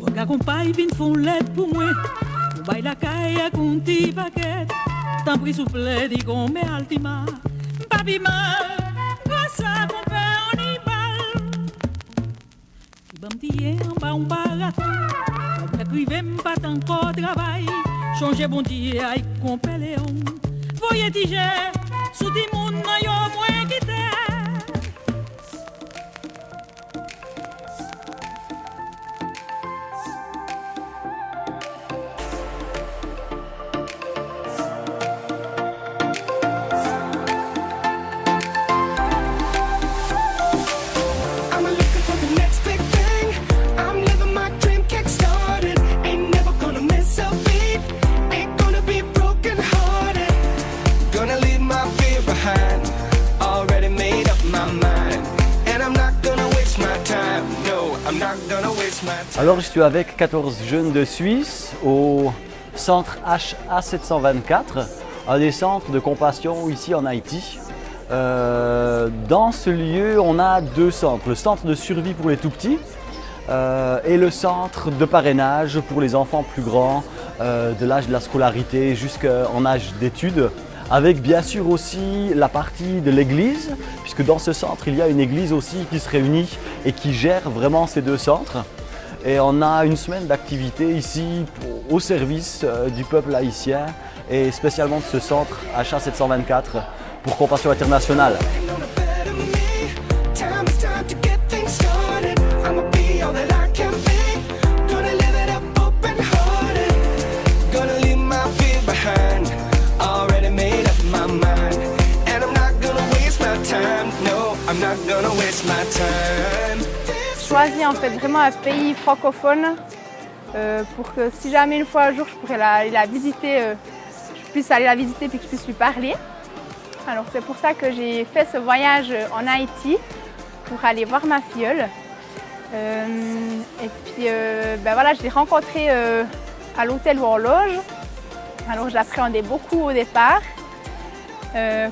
Regarde compai vin font l'aide pour moi. On baille la caille à conti paquet. Tant pris soufflé dit qu'on met altima. Papi mal, ça mon père on y balle. Qui bam tié en bas on paraton. On écrivait pas encore travail. Changer bon Dieu aïe compéléon. Voyez tigé, sous des moun yo moins quitté. Alors je suis avec 14 jeunes de Suisse au centre HA724, un des centres de compassion ici en Haïti. Dans ce lieu, on a deux centres, le centre de survie pour les tout-petits et le centre de parrainage pour les enfants plus grands, de l'âge de la scolarité jusqu'en âge d'études. Avec bien sûr aussi la partie de l'église, puisque dans ce centre il y a une église aussi qui se réunit et qui gère vraiment ces deux centres. Et on a une semaine d'activité ici au service du peuple haïtien et spécialement de ce centre HA724 pour Compassion Internationale. J'ai choisi en fait vraiment un pays francophone pour que si jamais une fois un jour je pourrais la visiter, je puisse aller la visiter puis que je puisse lui parler. Alors c'est pour ça que j'ai fait ce voyage en Haïti pour aller voir ma filleule. Et puis ben voilà, je l'ai rencontrée à l'hôtel où on loge. Alors j'appréhendais beaucoup au départ.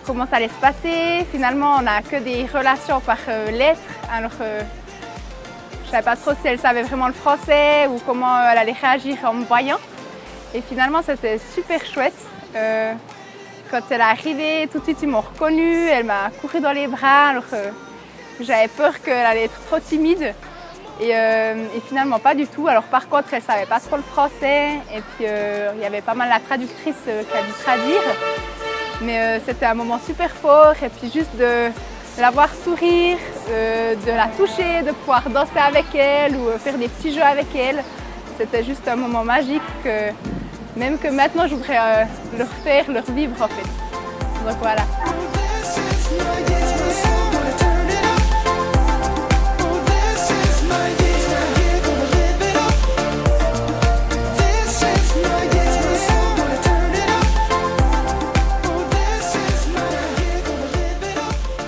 Comment ça allait se passer. Finalement, on n'a que des relations par lettres. Alors, je ne savais pas trop si elle savait vraiment le français ou comment elle allait réagir en me voyant. Et finalement, c'était super chouette. Quand elle est arrivée, tout de suite, ils m'ont reconnue. Elle m'a couru dans les bras. Alors, j'avais peur qu'elle allait être trop timide. Et finalement, pas du tout. Alors, par contre, elle ne savait pas trop le français. Et puis, il y avait pas mal la traductrice qui a dû traduire. Mais c'était un moment super fort et puis juste de la voir sourire, de la toucher, de pouvoir danser avec elle ou faire des petits jeux avec elle. C'était juste un moment magique même que maintenant je voudrais le refaire, le revivre en fait. Donc voilà.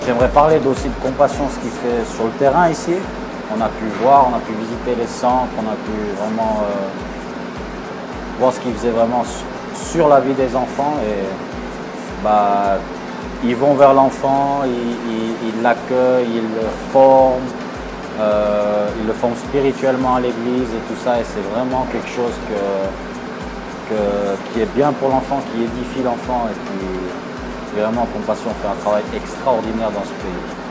J'aimerais parler aussi de Compassion, ce qu'il fait sur le terrain ici. On a pu voir, on a pu visiter les centres, on a pu vraiment voir ce qu'il faisait vraiment sur la vie des enfants. Et bah, ils vont vers l'enfant, ils l'accueillent, ils le forment, spirituellement à l'église et tout ça. Et c'est vraiment quelque chose qui est bien pour l'enfant, qui édifie l'enfant. Et puis, vraiment, Compassion fait un travail extraordinaire dans ce pays.